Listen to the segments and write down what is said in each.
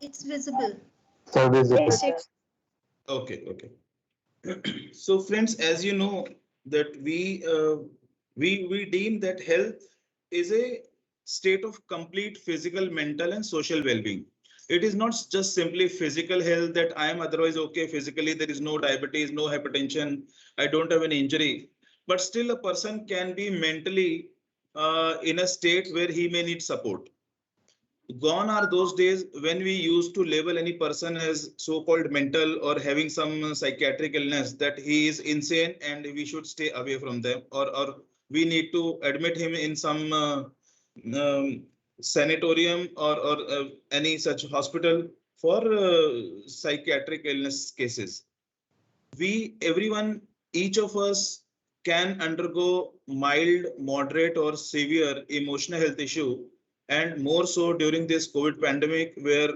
It's visible. So visible. Yes, yes. Okay, okay. So friends, as you know that we deem that health is a state of complete physical, mental, and social well-being. It is not just simply physical health that I am otherwise okay physically, there is no diabetes, no hypertension, I don't have an injury, but still a person can be mentally in a state where he may need support. Gone are those days when we used to label any person as so-called mental or having some psychiatric illness, that he is insane and we should stay away from them, or we need to admit him in some sanatorium or any such hospital for psychiatric illness cases. We, everyone, each of us can undergo mild, moderate, or severe emotional health issue, and more so during this COVID pandemic, where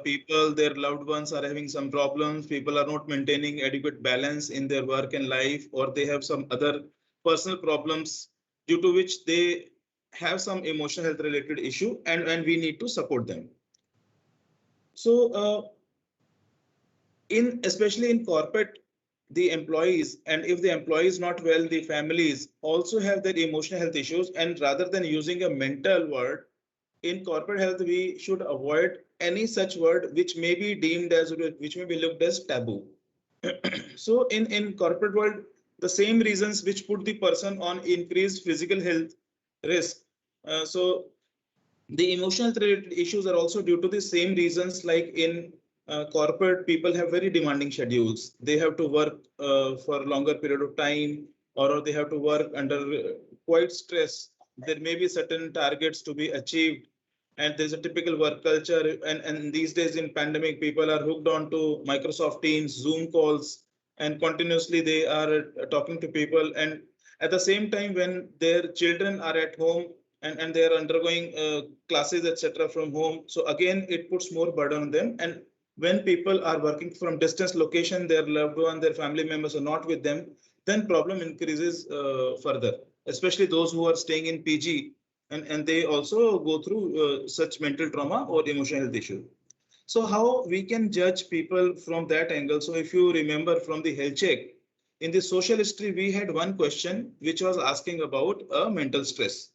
people, their loved ones are having some problems, people are not maintaining adequate balance in their work and life, or they have some other personal problems due to which they have some emotional health related issue, and we need to support them. So in especially in corporate, the employees, and if the employee is not well, the families also have their emotional health issues, and rather than using a mental word in corporate health, we should avoid any such word which may be deemed as, which may be looked as taboo. So in corporate world, the same reasons which put the person on increased physical health risk, so the emotional related issues are also due to the same reasons. Like in corporate, people have very demanding schedules, they have to work for a longer period of time, or they have to work under quite stress. There may be certain targets to be achieved, and there's a typical work culture, and these days in pandemic, people are hooked on to Microsoft Teams, Zoom calls, and continuously they are talking to people, and at the same time when their children are at home, and they are undergoing classes etc from home, so again it puts more burden on them. And when people are working from distance location, their loved one, their family members are not with them, then problem increases further, especially those who are staying in PG, and they also go through such mental trauma or emotional health issue. So how we can judge people from that angle? So if you remember from the health check, in the social history, we had one question which was asking about a mental stress.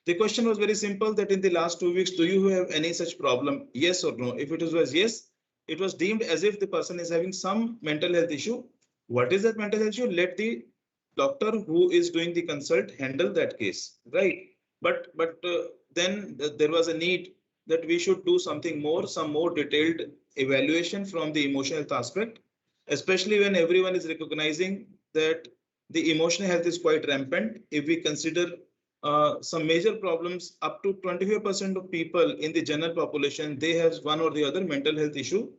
The question was very simple, that in the last 2 weeks, do you have any such problem? Yes or no? If it was yes, it was deemed as if the person is having some mental health issue. What is that mental health issue? Let the doctor who is doing the consult handle that case, right? But then there was a need that we should do something more, some more detailed evaluation from the emotional health aspect, especially when everyone is recognizing that the emotional health is quite rampant. If we consider some major problems, up to 25% of people in the general population, they have one or the other mental health issue,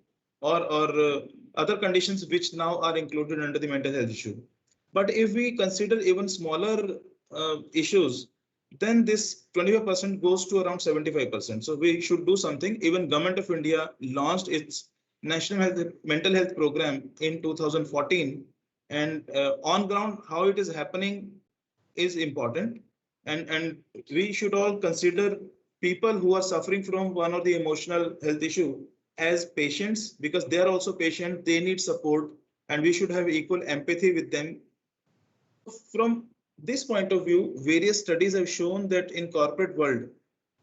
or other conditions which now are included under the mental health issue. But if we consider even smaller issues, then this 25% goes to around 75%. So we should do something. Even Government of India launched its National Mental Health Program in 2014, and on ground, how it is happening is important. And we should all consider people who are suffering from one or the emotional health issue as patients, because they are also patient, they need support, and we should have equal empathy with them. From this point of view, various studies have shown that in corporate world,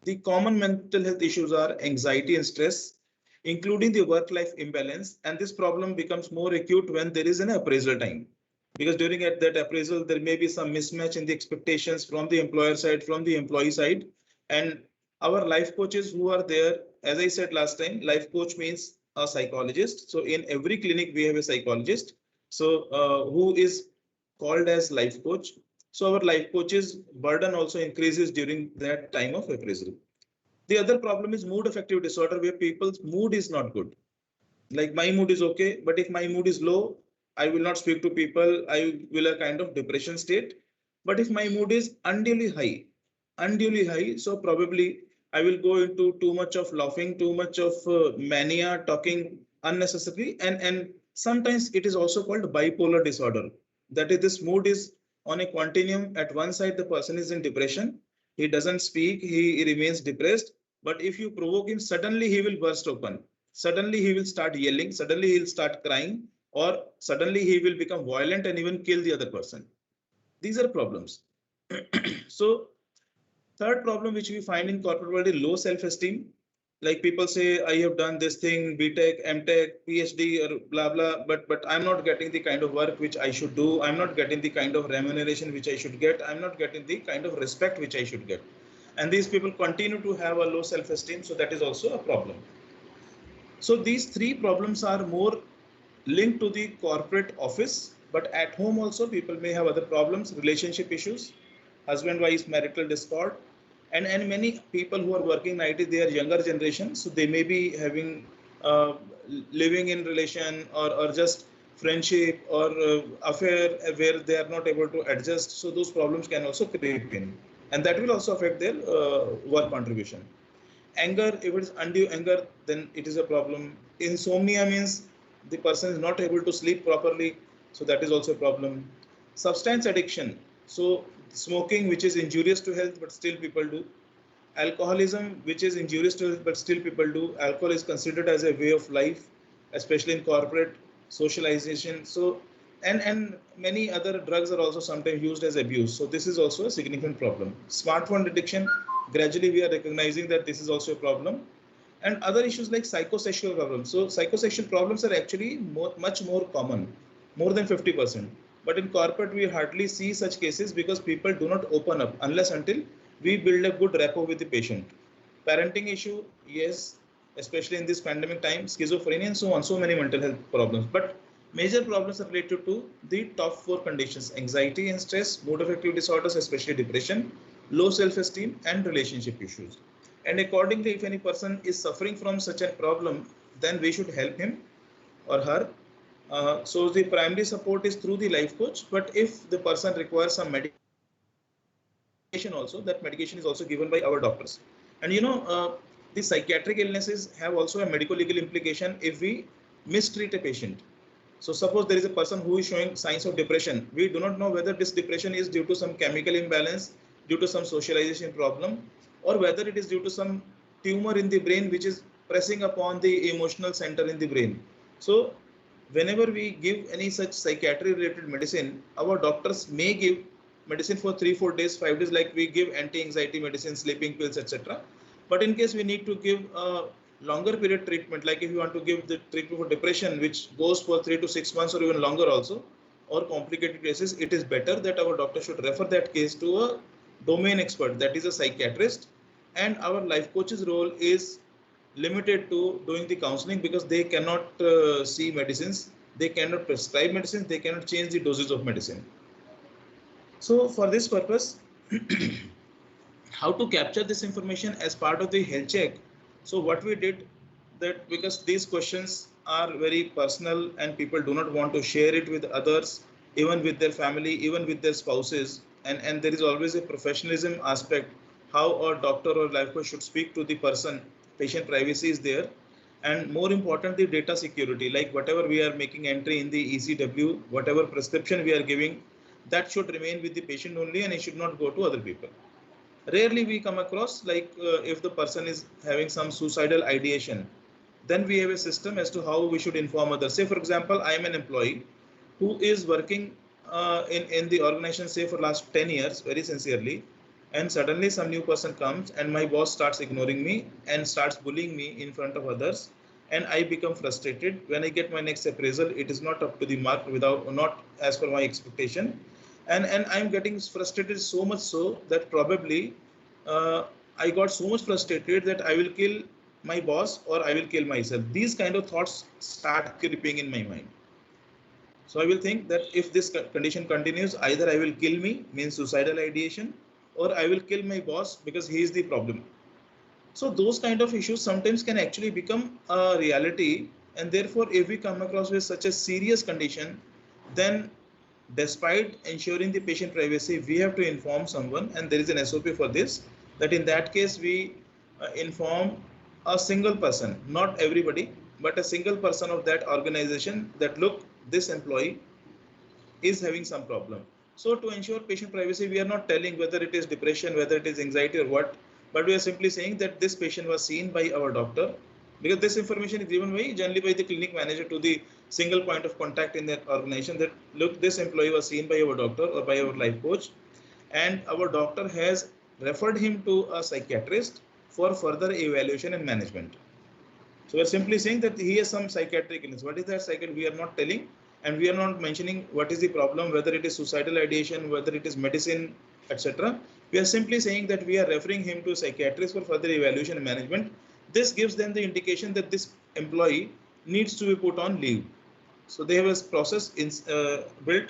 the common mental health issues are anxiety and stress, including the work-life imbalance. And this problem becomes more acute when there is an appraisal time. Because during that appraisal, there may be some mismatch in the expectations from the employer side, from the employee side. And our life coaches who are there, as I said last time, life coach means a psychologist. So in every clinic, we have a psychologist. So who is called as life coach. So our life coach's burden also increases during that time of appraisal. The other problem is mood affective disorder, where people's mood is not good. Like my mood is okay, but if my mood is low, I will not speak to people. I will a kind of depression state. But if my mood is unduly high, so probably I will go into too much of laughing, too much of mania, talking unnecessarily, and sometimes it is also called bipolar disorder. That is, this mood is on a continuum. At one side, the person is in depression, he doesn't speak, he remains depressed. But if you provoke him, suddenly he will burst open. Suddenly he will start yelling. Suddenly he will start crying, or suddenly he will become violent and even kill the other person. These are problems. So third problem which we find in corporate world is low self-esteem. Like people say, I have done this thing, BTech, MTech, PhD, or blah blah, but I'm not getting the kind of work which I should do. I'm not getting the kind of remuneration which I should get. I'm not getting the kind of respect which I should get. And these people continue to have a low self-esteem, so that is also a problem. So these three problems are more linked to the corporate office, but at home also people may have other problems, relationship issues, husband-wife marital discord, and many people who are working in IT, they are younger generation, so they may be having uh, living in relation or just friendship or affair where they are not able to adjust. So those problems can also creep in, and that will also affect their work contribution. Anger, if it is undue anger, then it is a problem. Insomnia means the person is not able to sleep properly, so that is also a problem. Substance addiction, so smoking, which is injurious to health but still people do. Alcoholism, which is injurious to health but still people do. Alcohol is considered as a way of life, especially in corporate socialization. So and many other drugs are also sometimes used as abuse, so this is also a significant problem. Smartphone addiction, gradually we are recognizing that this is also a problem. And other issues like psychosexual problems. So psychosexual problems are actually much more common, more than 50%. But in corporate, we hardly see such cases because people do not open up unless until we build a good rapport with the patient. Parenting issue, yes, especially in this pandemic time, schizophrenia and so on, so many mental health problems. But major problems are related to the top four conditions: anxiety and stress, mood affective disorders, especially depression, low self-esteem, and relationship issues. And accordingly, if any person is suffering from such a problem, then we should help him or her. So the primary support is through the life coach, but if the person requires some medication also, that medication is also given by our doctors. And the psychiatric illnesses have also a medico-legal implication if we mistreat a patient. So suppose there is a person who is showing signs of depression. We do not know whether this depression is due to some chemical imbalance, due to some socialization problem, or whether it is due to some tumor in the brain which is pressing upon the emotional center in the brain. So whenever we give any such psychiatry related medicine, our doctors may give medicine for 3-4 days, 5 days, like we give anti-anxiety medicine, sleeping pills, etc. But in case we need to give a longer period treatment, like if you want to give the treatment for depression, which goes for 3 to 6 months or even longer also, or complicated cases, it is better that our doctor should refer that case to a domain expert, that is a psychiatrist. And our life coach's role is limited to doing the counseling, because they cannot see medicines, they cannot prescribe medicines, they cannot change the doses of medicine. So for this purpose, how to capture this information as part of the health check? So what we did, that because these questions are very personal and people do not want to share it with others, even with their family, even with their spouses, and there is always a professionalism aspect, how a doctor or life coach should speak to the person. Patient privacy is there, and more importantly, data security, like whatever we are making entry in the ECW, whatever prescription we are giving, that should remain with the patient only, and it should not go to other people. Rarely we come across, like if the person is having some suicidal ideation, then we have a system as to how we should inform others. Say for example, I am an employee who is working in the organization, say for last 10 years very sincerely, and suddenly some new person comes and my boss starts ignoring me and starts bullying me in front of others, and I become frustrated. When I get my next appraisal, it is not up to the mark, without not as per my expectation, and I'm getting frustrated so much so that probably uh, I got so much frustrated that I will kill my boss or I will kill myself. These kind of thoughts start creeping in my mind. So I will think that if this condition continues, either I will kill me, means suicidal ideation, or I will kill my boss because he is the problem. So those kind of issues sometimes can actually become a reality, and therefore if we come across with such a serious condition, then despite ensuring the patient privacy, we have to inform someone, and there is an SOP for this, that in that case we inform a single person, not everybody, but a single person of that organization, that look, this employee is having some problem. So to ensure patient privacy, we are not telling whether it is depression, whether it is anxiety or what. but we are simply saying that this patient was seen by our doctor, because this information is given by generally by the clinic manager to the single point of contact in that organization, that look, this employee was seen by our doctor or by our life coach, and our doctor has referred him to a psychiatrist for further evaluation and management. So we're simply saying that he has some psychiatric illness. What is that psychiatric? We are not telling, and we are not mentioning what is the problem, whether it is suicidal ideation, whether it is medicine, etc. We are simply saying that we are referring him to a psychiatrist for further evaluation and management. This gives them the indication that this employee needs to be put on leave. So they have a process built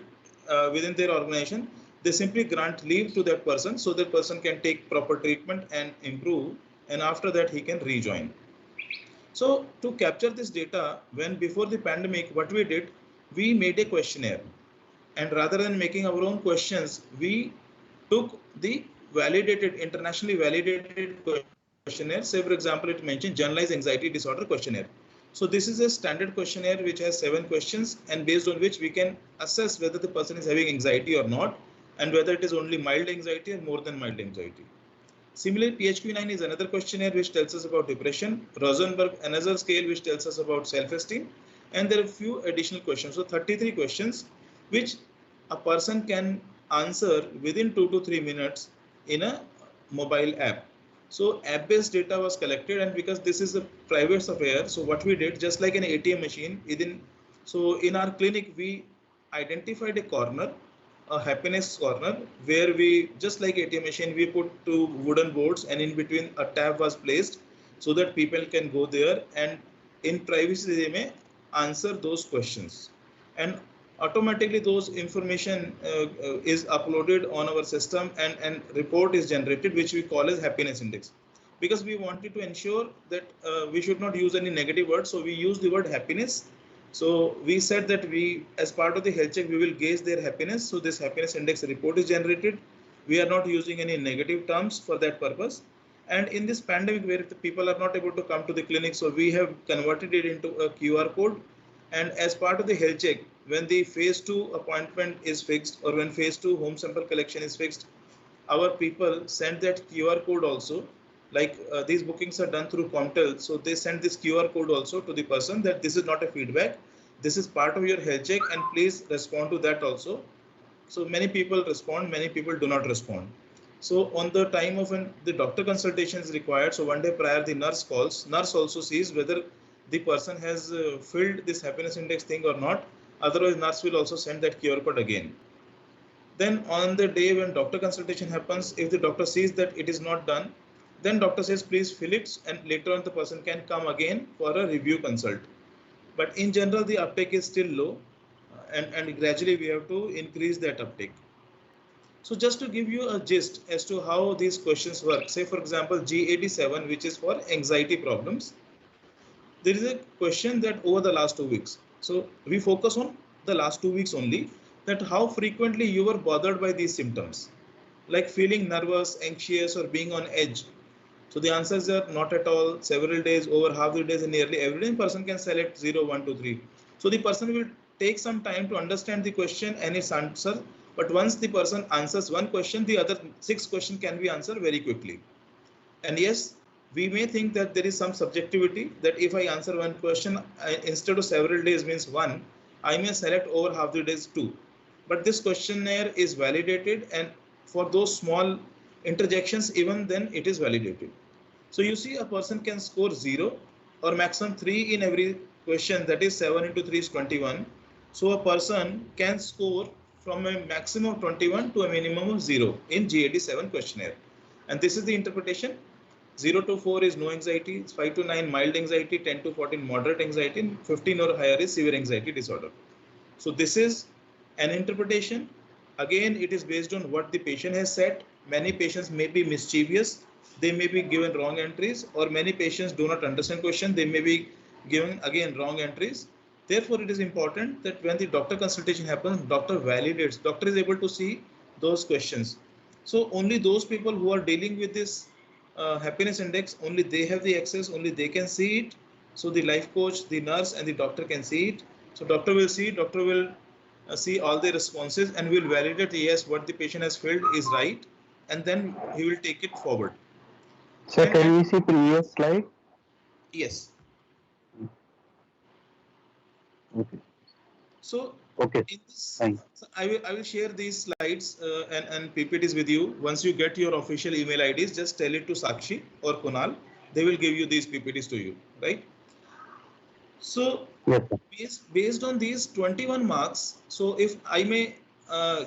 within their organization. They simply grant leave to that person so that person can take proper treatment and improve, and after that he can rejoin. So to capture this data, when before the pandemic, what we did, we made a questionnaire, and rather than making our own questions, we took the validated, internationally validated questionnaire. Say for example, it mentioned generalized anxiety disorder questionnaire. So this is a standard questionnaire which has 7 questions, and based on which we can assess whether the person is having anxiety or not, and whether it is only mild anxiety or more than mild anxiety. Similarly, PHQ-9 is another questionnaire which tells us about depression. Rosenberg, another scale which tells us about self-esteem. And there are a few additional questions. So 33 questions which a person can answer within 2 to 3 minutes in a mobile app. So app-based data was collected, and because this is a private affair, so what we did, just like an ATM machine, so in our clinic, we identified a corner, a happiness corner, where we, just like ATM machine, we put 2 wooden boards, and in between a tab was placed so that people can go there and in privacy they may answer those questions, and automatically those information is uploaded on our system, and report is generated, which we call as happiness index. Because we wanted to ensure that we should not use any negative words, so we use the word happiness. So we said that we, as part of the health check, we will gauge their happiness. So this happiness index report is generated. We are not using any negative terms for that purpose. And in this pandemic, where the people are not able to come to the clinic, so we have converted it into a QR code. And as part of the health check, when the phase 2 appointment is fixed, or when phase 2 home sample collection is fixed, our people send that QR code also. Like these bookings are done through Comtel, so they send this QR code also to the person that this is not a feedback, this is part of your health check, and please respond to that also. So many people respond, many people do not respond. So on the time of when the doctor consultation is required, so one day prior the nurse calls, nurse also sees whether the person has filled this happiness index thing or not. Otherwise, nurse will also send that QR code again. Then on the day when doctor consultation happens, if the doctor sees that it is not done, then doctor says, please fill it, and later on the person can come again for a review consult. But in general, the uptake is still low, and gradually we have to increase that uptake. So just to give you a gist as to how these questions work, say for example, G87, which is for anxiety problems, there is a question that over the last 2 weeks. So we focus on the last 2 weeks only, that how frequently you were bothered by these symptoms, like feeling nervous, anxious, or being on edge. So the answers are not at all, several days, over half the days, and nearly every day. Person can select 0, 1, 2, 3. So the person will take some time to understand the question and its answer. But once the person answers one question, the other 6 questions can be answered very quickly. And yes, we may think that there is some subjectivity, that if I answer one question, instead of several days means 1, I may select over half the days 2. But this questionnaire is validated, and for those small interjections, even then it is validated. So you see, a person can score 0 or maximum 3 in every question, that is 7 into 3 is 21. So a person can score from a maximum of 21 to a minimum of 0 in G87 questionnaire. And this is the interpretation. 0 to 4 is no anxiety, 5 to 9 mild anxiety, 10 to 14 moderate anxiety, and 15 or higher is severe anxiety disorder. So this is an interpretation. Again, it is based on what the patient has said. Many patients may be mischievous, they may be given wrong entries, or many patients do not understand question, they may be given again wrong entries. Therefore, it is important that when the doctor consultation happens, doctor validates, doctor is able to see those questions. So only those people who are dealing with this happiness index, only they have the access, only they can see it. So the life coach, the nurse, and the doctor can see it. So doctor will see, doctor will see all the responses and will validate, yes, what the patient has filled is right, and then he will take it forward. So can we see previous slide? Yes. Okay. So Okay. in this, Fine. so I will share these slides and PPTs with you. Once you get your official email IDs, just tell it to Sakshi or Kunal. They will give you these PPTs to you, right? So Yes, sir. based on these 21 marks, so if I may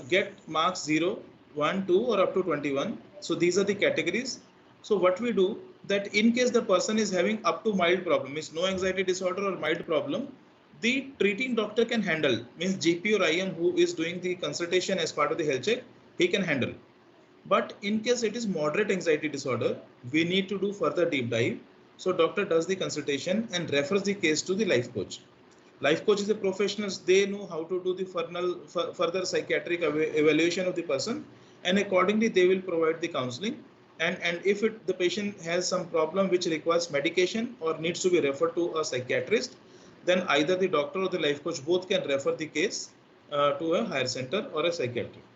get marks 0, 1, 2 or up to 21, so these are the categories. So what we do, that in case the person is having up to mild problem, means no anxiety disorder or mild problem, the treating doctor can handle, means GP or IM who is doing the consultation as part of the health check, he can handle. But in case it is moderate anxiety disorder, we need to do further deep dive. So doctor does the consultation and refers the case to the life coach. Life coach is a professional. They know how to do the further psychiatric evaluation of the person, and accordingly they will provide the counseling. And if the patient has some problem which requires medication or needs to be referred to a psychiatrist, then either the doctor or the life coach both can refer the case to a higher center or a psychiatrist.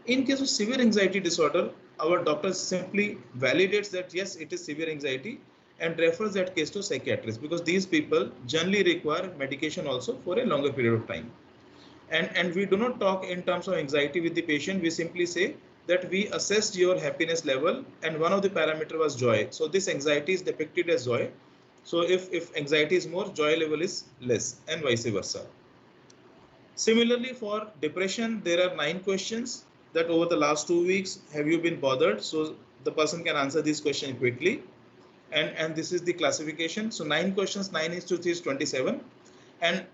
In case of severe anxiety disorder, our doctor simply validates that yes, it is severe anxiety and refers that case to psychiatrist, because these people generally require medication also for a longer period of time. And we do not talk in terms of anxiety with the patient. We simply say that we assessed your happiness level and one of the parameter was joy. So this anxiety is depicted as joy. So if anxiety is more, joy level is less, and vice versa. Similarly, for depression, there are 9 questions that over the last 2 weeks, have you been bothered? So the person can answer this question quickly. And this is the classification. So 9 questions, 9 is to 3 is 27. And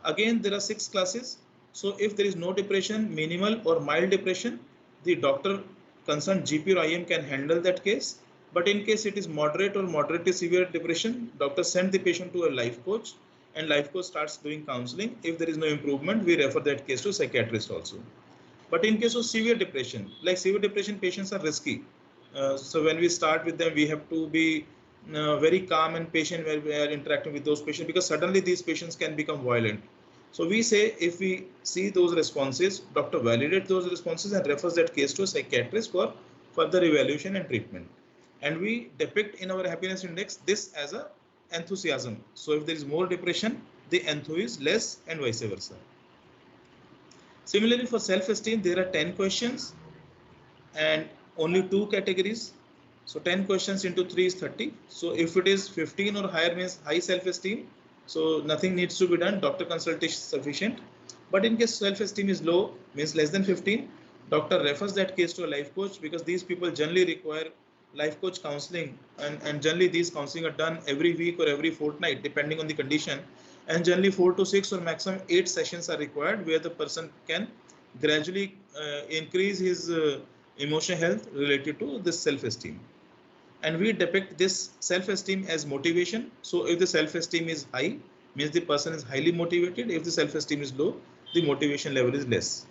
again, there are 6 classes. So if there is no depression, minimal or mild depression, the doctor concerned GP or IM can handle that case. But in case it is moderate or moderate to severe depression, doctor send the patient to a life coach, and life coach starts doing counseling. If there is no improvement, we refer that case to psychiatrist also. But in case of severe depression, like severe depression patients are risky. So when we start with them, we have to be very calm and patient when we are interacting with those patients, because suddenly these patients can become violent. So we say if we see those responses, doctor validates those responses and refers that case to a psychiatrist for further evaluation and treatment. And we depict in our happiness index this as a enthusiasm. So if there is more depression, the enthu is less, and vice versa. Similarly, for self-esteem, there are 10 questions and only 2 categories. So 10 questions into 3 is 30. So if it is 15 or higher means high self-esteem, so nothing needs to be done, doctor consultation is sufficient. But in case self-esteem is low, means less than 15, doctor refers that case to a life coach, because these people generally require life coach counseling, and generally these counseling are done every week or every fortnight depending on the condition, and generally 4 to 6 or maximum 8 sessions are required, where the person can gradually increase his emotional health related to this self-esteem. And we depict this self-esteem as motivation. So if the self-esteem is high, means the person is highly motivated. If the self-esteem is low, the motivation level is less.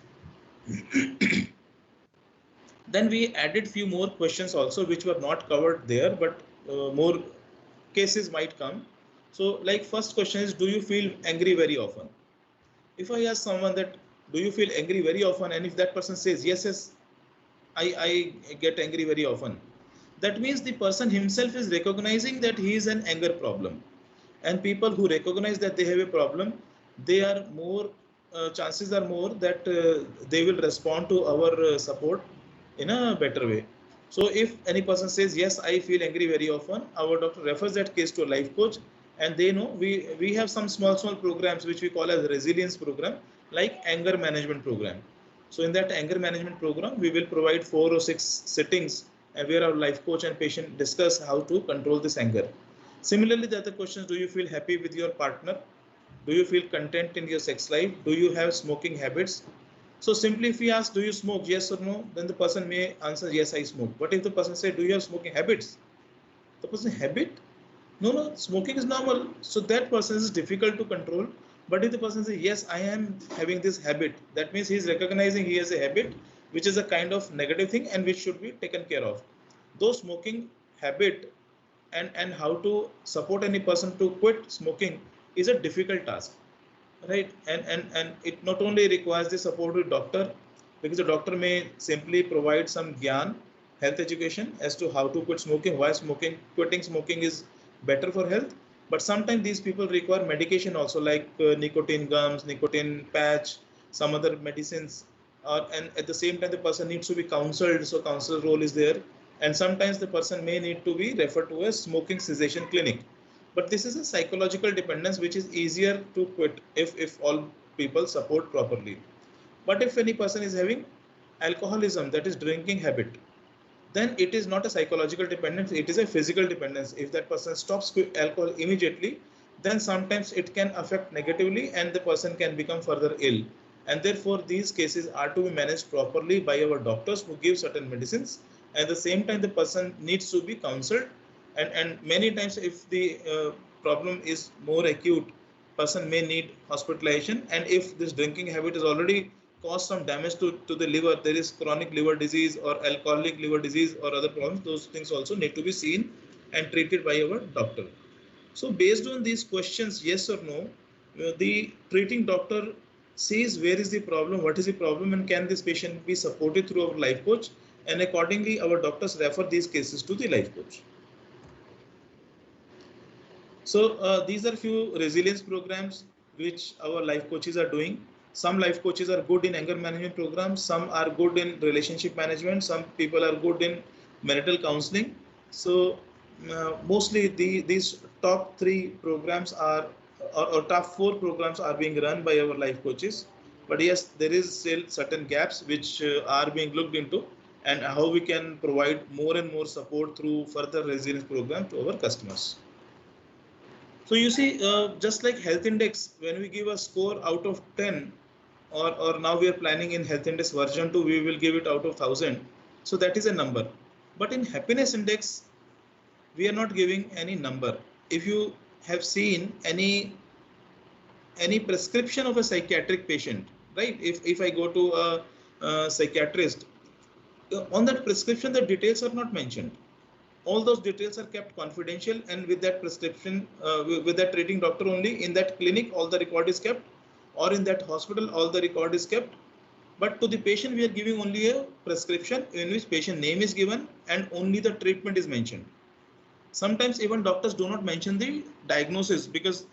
Then we added few more questions also, which were not covered there, but more cases might come. So like first question is, do you feel angry very often? If I ask someone that, do you feel angry very often? And if that person says, yes, yes, I get angry very often, that means the person himself is recognizing that he is an anger problem. And people who recognize that they have a problem, they are more, chances are more that they will respond to our support in a better way. So if any person says, yes, I feel angry very often, our doctor refers that case to a life coach, and they know we have some small programs which we call as resilience program, like anger management program. So in that anger management program, we will provide 4 or 6 sittings, and where our life coach and patient discuss how to control this anger. Similarly, the other questions, do you feel happy with your partner? Do you feel content in your sex life? Do you have smoking habits? So simply if we ask, do you smoke, yes or no, then the person may answer, yes, I smoke. But if the person say, do you have smoking habits? The person, habit? No, no, smoking is normal. So that person is difficult to control. But if the person says, yes, I am having this habit, that means he is recognizing he has a habit, which is a kind of negative thing and which should be taken care of. Though smoking habit and how to support any person to quit smoking is a difficult task, right? And it not only requires the support of doctor, because the doctor may simply provide some gyan, health education as to how to quit smoking, why quitting smoking is better for health. But sometimes these people require medication also, like nicotine gums, nicotine patch, some other medicines, and at the same time the person needs to be counseled, so counselor role is there. And sometimes the person may need to be referred to a smoking cessation clinic. But this is a psychological dependence which is easier to quit if all people support properly. But if any person is having alcoholism, that is drinking habit, then it is not a psychological dependence, it is a physical dependence. If that person stops alcohol immediately, then sometimes it can affect negatively and the person can become further ill. And therefore these cases are to be managed properly by our doctors who give certain medicines. At the same time, the person needs to be counseled, and many times if the problem is more acute, person may need hospitalization. And if this drinking habit is already cause some damage to the liver, there is chronic liver disease or alcoholic liver disease or other problems, those things also need to be seen and treated by our doctor. So based on these questions, yes or no, the treating doctor sees where is the problem, what is the problem, and can this patient be supported through our life coach, and accordingly our doctors refer these cases to the life coach. So these are few resilience programs which our life coaches are doing. Some life coaches are good in anger management programs, some are good in relationship management, some people are good in marital counseling. So mostly these top 3 programs are, or top 4 programs are being run by our life coaches. But yes, there is still certain gaps which are being looked into, and how we can provide more and more support through further resilience program to our customers. So you see, just like health index, when we give a score out of 10, or now we are planning in health index version 2, we will give it out of 1000. So that is a number. But in happiness index, we are not giving any number. If you have seen any prescription of a psychiatric patient, right? If I go to a psychiatrist, on that prescription, the details are not mentioned. All those details are kept confidential, and with that prescription, with that treating doctor only, in that clinic all the record is kept, or in that hospital all the record is kept. But to the patient we are giving only a prescription in which patient name is given and only the treatment is mentioned. Sometimes even doctors do not mention the diagnosis, because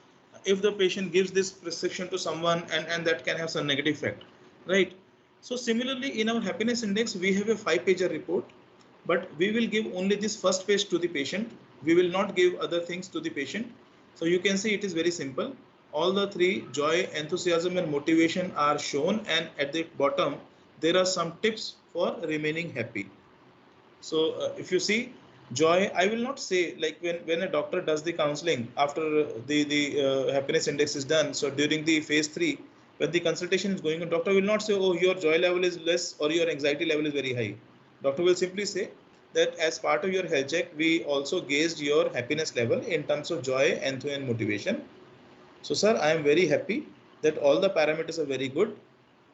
if the patient gives this prescription to someone, and that can have some negative effect, right? So similarly, in our happiness index we have a 5-pager report, but we will give only this first page to the patient. We will not give other things to the patient. So you can see it is very simple. All the 3, joy, enthusiasm and motivation, are shown, and at the bottom there are some tips for remaining happy. So if you see joy, I will not say, like when a doctor does the counseling after the happiness index is done. So during the phase 3, when the consultation is going on, doctor will not say, oh, your joy level is less or your anxiety level is very high. Doctor will simply say that as part of your health check, we also gauged your happiness level in terms of joy, enthusiasm and motivation. So sir, I am very happy that all the parameters are very good,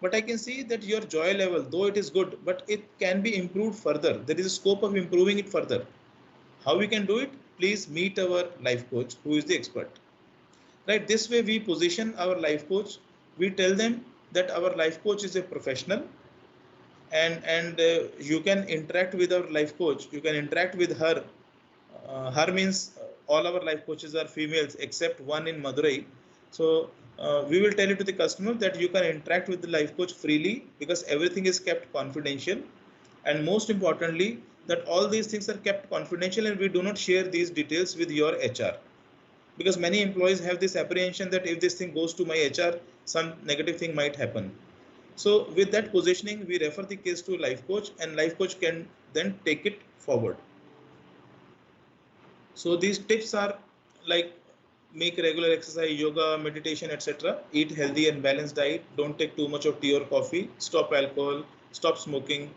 but I can see that your joy level, though it is good, but it can be improved further. There is a scope of improving it further. How we can do it? Please meet our life coach who is the expert. Right, this way we position our life coach. We tell them that our life coach is a professional, and you can interact with our life coach. You can interact with her. Her means all our life coaches are females except one in Madurai. So we will tell it to the customer that you can interact with the life coach freely, because everything is kept confidential. And most importantly, that all these things are kept confidential, and we do not share these details with your HR, because many employees have this apprehension that if this thing goes to my HR, some negative thing might happen. So with that positioning, we refer the case to life coach, and life coach can then take it forward. So these tips are like make regular exercise, yoga, meditation, etc. Eat healthy and balanced diet. Don't take too much of tea or coffee. Stop alcohol. Stop smoking.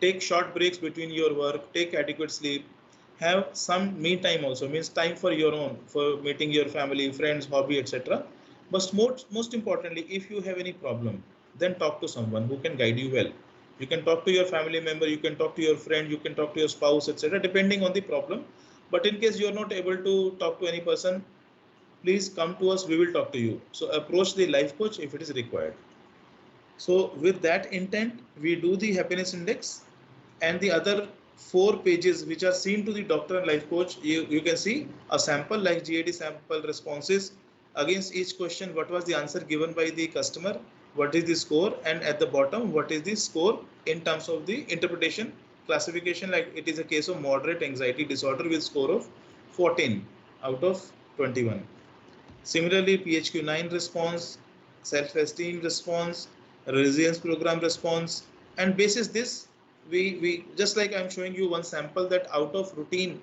Take short breaks between your work. Take adequate sleep. Have some me time also, means time for your own, for meeting your family, friends, hobby, etc. But most importantly, if you have any problem, then talk to someone who can guide you well. You can talk to your family member, you can talk to your friend, you can talk to your spouse, etc. depending on the problem. But in case you are not able to talk to any person, please come to us, we will talk to you. So approach the life coach if it is required. So with that intent, we do the happiness index, and the other 4 pages which are seen to the doctor and life coach, you can see a sample like GAD sample responses. Against each question, what was the answer given by the customer, what is the score, and at the bottom, what is the score in terms of the interpretation classification, like it is a case of moderate anxiety disorder with score of 14 out of 21. Similarly, PHQ-9 response, self-esteem response, resilience program response, and basis this, we just like I'm showing you one sample that out of routine,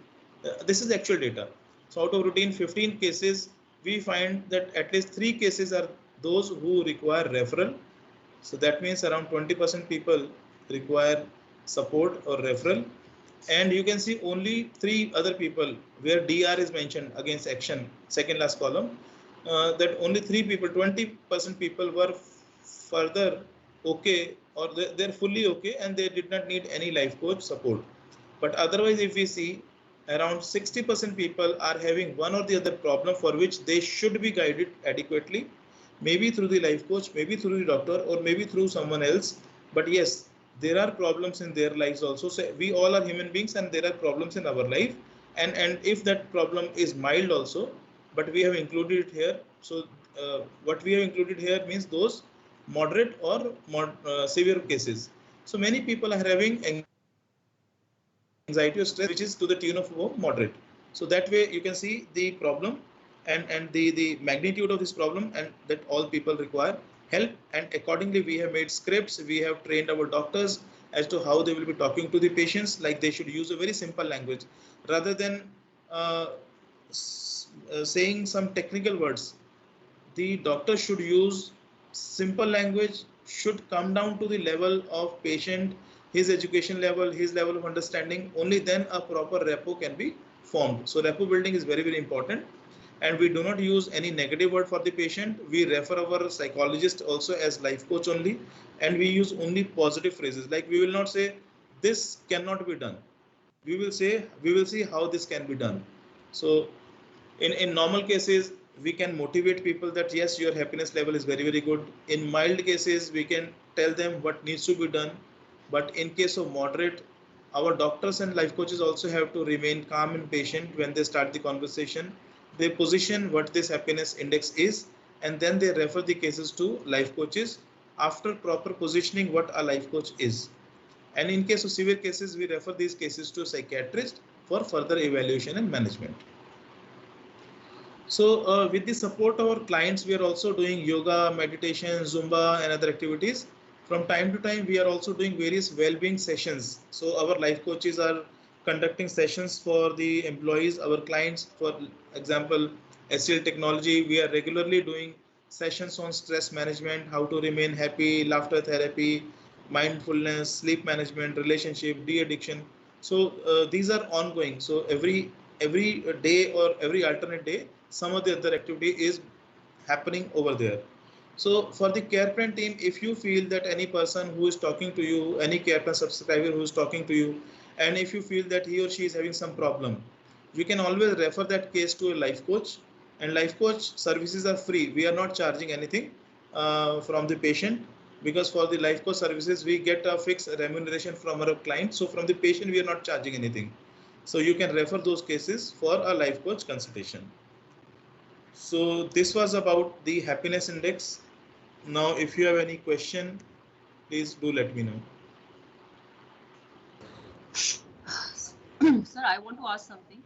this is actual data. So out of routine 15 cases, we find that at least 3 cases are those who require referral. So that means around 20% people require support or referral. And you can see only 3 other people where DR is mentioned against action, second last column, that only 3 people, 20% people were further okay, or they're fully okay and they did not need any life coach support. But otherwise, if we see, around 60% people are having one or the other problem for which they should be guided adequately, maybe through the life coach, maybe through the doctor, or maybe through someone else. But yes, there are problems in their lives also. So we all are human beings and there are problems in our life. And if that problem is mild also, but we have included it here. So what we have included here means those moderate or severe cases. So many people are having anxiety or stress which is to the tune of moderate. So that way you can see the problem and the magnitude of this problem, and that all people require help, and accordingly we have made scripts, we have trained our doctors as to how they will be talking to the patients, like they should use a very simple language rather than saying some technical words. The doctor should use simple language, should come down to the level of patient, his education level, his level of understanding. Only then a proper rapport can be formed. So rapport building is very, very important. And we do not use any negative word for the patient. We refer our psychologist also as life coach only. And we use only positive phrases. Like we will not say, this cannot be done. We will say, we will see how this can be done. So in normal cases, we can motivate people that yes, your happiness level is very, very good. In mild cases, we can tell them what needs to be done. But in case of moderate, our doctors and life coaches also have to remain calm and patient when they start the conversation. They position what this happiness index is, and then they refer the cases to life coaches after proper positioning what a life coach is. And in case of severe cases, we refer these cases to a psychiatrist for further evaluation and management. So with the support of our clients, we are also doing yoga, meditation, Zumba, and other activities. From time to time, we are also doing various well-being sessions. So our life coaches are conducting sessions for the employees, our clients. For example, STL Technology, we are regularly doing sessions on stress management, how to remain happy, laughter therapy, mindfulness, sleep management, relationship, de-addiction. So these are ongoing. So every day or every alternate day, some of the other activity is happening over there. So for the CarePlan team, if you feel that any person who is talking to you, any CarePlan subscriber who is talking to you, and if you feel that he or she is having some problem, we can always refer that case to a life coach, and life coach services are free. We are not charging anything from the patient, because for the life coach services, we get a fixed remuneration from our client. So from the patient, we are not charging anything. So you can refer those cases for a life coach consultation. So this was about the happiness index. Now, if you have any question, please do let me know. Sir, I want to ask something.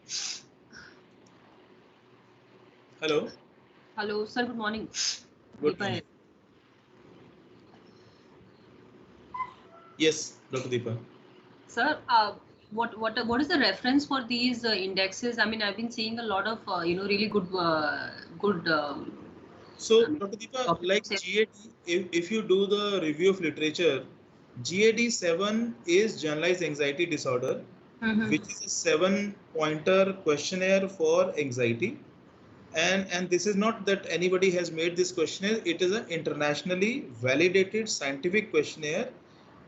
Hello. Hello, sir. Good morning. Good morning. Yes, Dr. Deepa. Sir, what is the reference for these indexes? I mean, I've been seeing a lot of really good So, Dr. Deepa, like GAD, if you do the review of literature, GAD-7 is generalized anxiety disorder, which is a 7-pointer questionnaire for anxiety. And this is not that anybody has made this questionnaire. It is an internationally validated scientific questionnaire.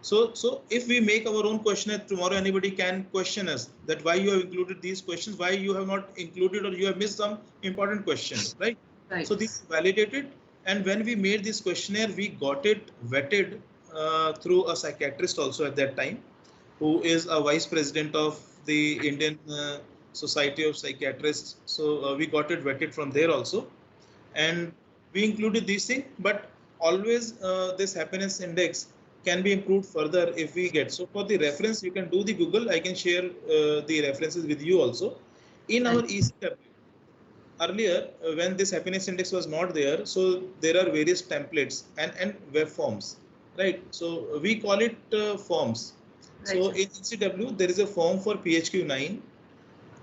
So if we make our own questionnaire tomorrow, anybody can question us that why you have included these questions, why you have not included, or you have missed some important questions, right? Right. So this is validated, and when we made this questionnaire, we got it vetted through a psychiatrist also at that time. who is a vice president of the Indian Society of Psychiatrists. So we got it vetted from there also, and we included these things. But always this happiness index can be improved further if we get. So for the reference, you can do the Google. I can share the references with you also. In our ECW, earlier when this happiness index was not there, so there are various templates and web forms, right? So we call it forms. Right, So sir. in ECW, there is a form for PHQ-9.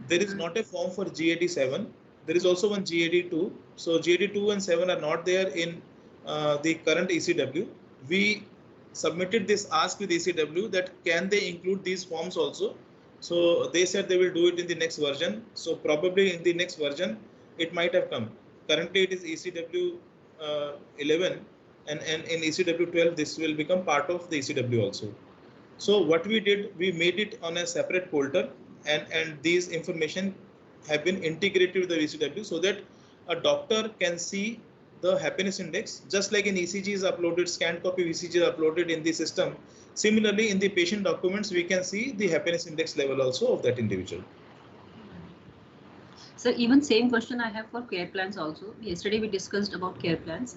There is not a form for GAD-7. There is also one GAD-2. So GAD-2 and 7 are not there in the current ECW. We submitted this ask with ECW that can they include these forms also. So they said they will do it in the next version. So probably in the next version, it might have come. Currently, it is ECW 11, and in ECW 12, this will become part of the ECW also. So what we did, we made it on a separate folder, and these information have been integrated with the ECW so that a doctor can see the happiness index, just like an ECG is uploaded, scanned copy of ECG is uploaded in the system. Similarly, in the patient documents, we can see the happiness index level also of that individual. So even same question I have for care plans also. Yesterday we discussed about care plans.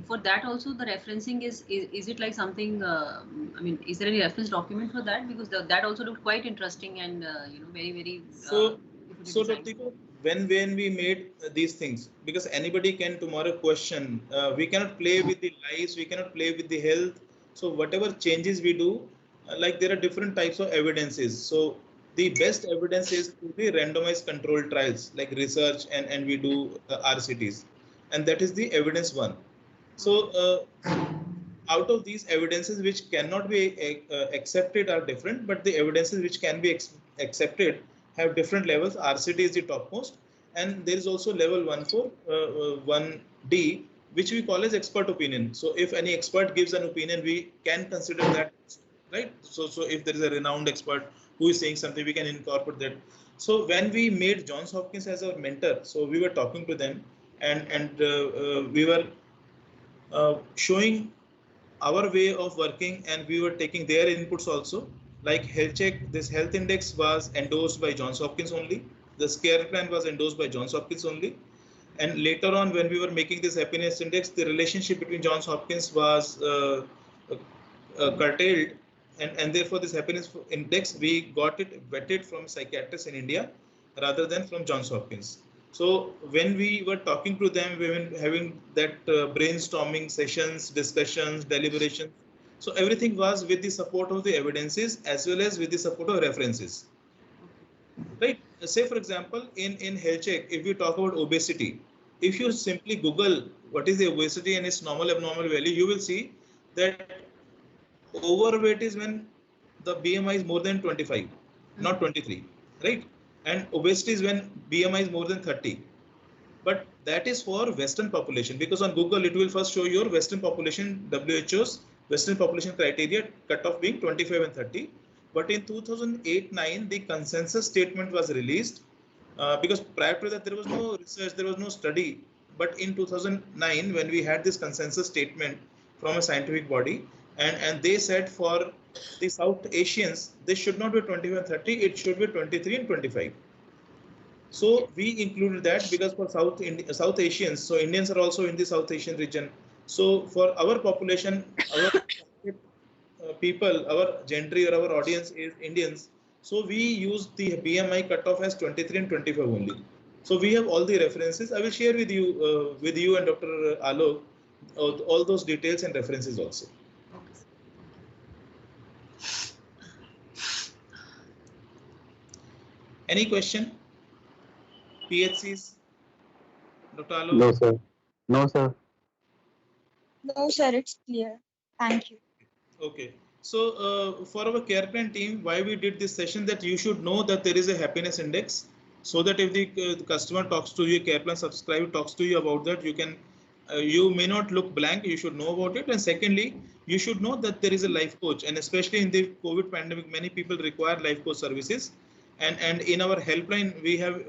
For that also the referencing is it like something? I mean, is there any reference document for that? Because that also looked quite interesting and very. So Dr. when we made these things, because anybody can tomorrow question, we cannot play with the lives, we cannot play with the health. So whatever changes we do, like there are different types of evidences. So the best evidence is to the randomized controlled trials, like research, and we do RCTs, and that is the evidence one. So out of these evidences which cannot be accepted are different, but the evidences which can be accepted have different levels. RCT is the topmost, and there is also level 1D, which we call as expert opinion. So if any expert gives an opinion, we can consider that, right? So if there is a renowned expert who is saying something, we can incorporate that. So when we made Johns Hopkins as our mentor, so we were talking to them, and we were showing our way of working, and we were taking their inputs also. Like health check, this health index was endorsed by Johns Hopkins only. The care plan was endorsed by Johns Hopkins only. And later on, when we were making this happiness index, the relationship between Johns Hopkins was curtailed, and therefore this happiness index, we got it vetted from psychiatrists in India rather than from Johns Hopkins. So when we were talking to them, we were having that brainstorming sessions, discussions, deliberations. So everything was with the support of the evidences as well as with the support of references. Right? Say for example, in health check, if you talk about obesity, if you simply Google what is the obesity and its normal abnormal value, you will see that overweight is when the BMI is more than 25, not 23, right? And obesity is when BMI is more than 30. But that is for Western population, because on Google it will first show your Western population, WHO's Western population criteria cutoff being 25 and 30. But in 2008-9, the consensus statement was released because prior to that there was no research, there was no study. But in 2009, when we had this consensus statement from a scientific body, and they said for the South Asians, this should not be 25 and 30, it should be 23 and 25. So we included that because for South Asians, so Indians are also in the South Asian region. So for our population, our people, our gentry or our audience is Indians. So we use the BMI cutoff as 23 and 25 only. So we have all the references. I will share with you and Dr. Alok all those details and references also. Any question? PHCs? Dr. Alok? No, sir. No, sir. No, sir, it's clear. Thank you. Okay. So for our care plan team, why we did this session, that you should know that there is a happiness index, so that if the customer talks to you, care plan subscriber talks to you about that, you can, you may not look blank, you should know about it. And secondly, you should know that there is a life coach, and especially in the COVID pandemic, many people require life coach services. And in our helpline, we have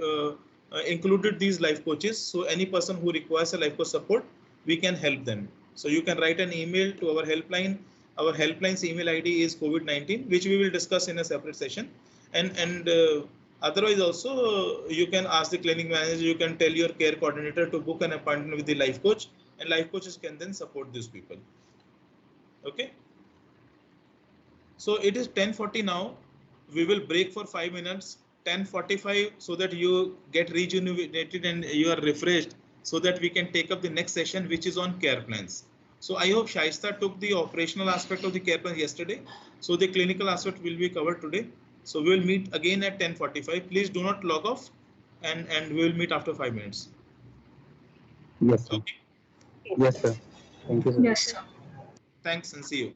included these life coaches. So any person who requires a life coach support, we can help them. So you can write an email to our helpline Our helpline's email ID is COVID-19, which we will discuss in a separate session. And otherwise also you can ask the clinic manager, you can tell your care coordinator to book an appointment with the life coach, and life coaches can then support these people. Okay. So it is 10:40 now. We will break for 5 minutes, 10:45, so that you get rejuvenated and you are refreshed, so that we can take up the next session, which is on care plans. So I hope Shaista took the operational aspect of the care plan yesterday. So the clinical aspect will be covered today. So we will meet again at 10:45. Please do not log off, and we will meet after 5 minutes. Yes, sir. Okay. Yes, sir. Thank you, sir. Yes, sir. Thanks and see you.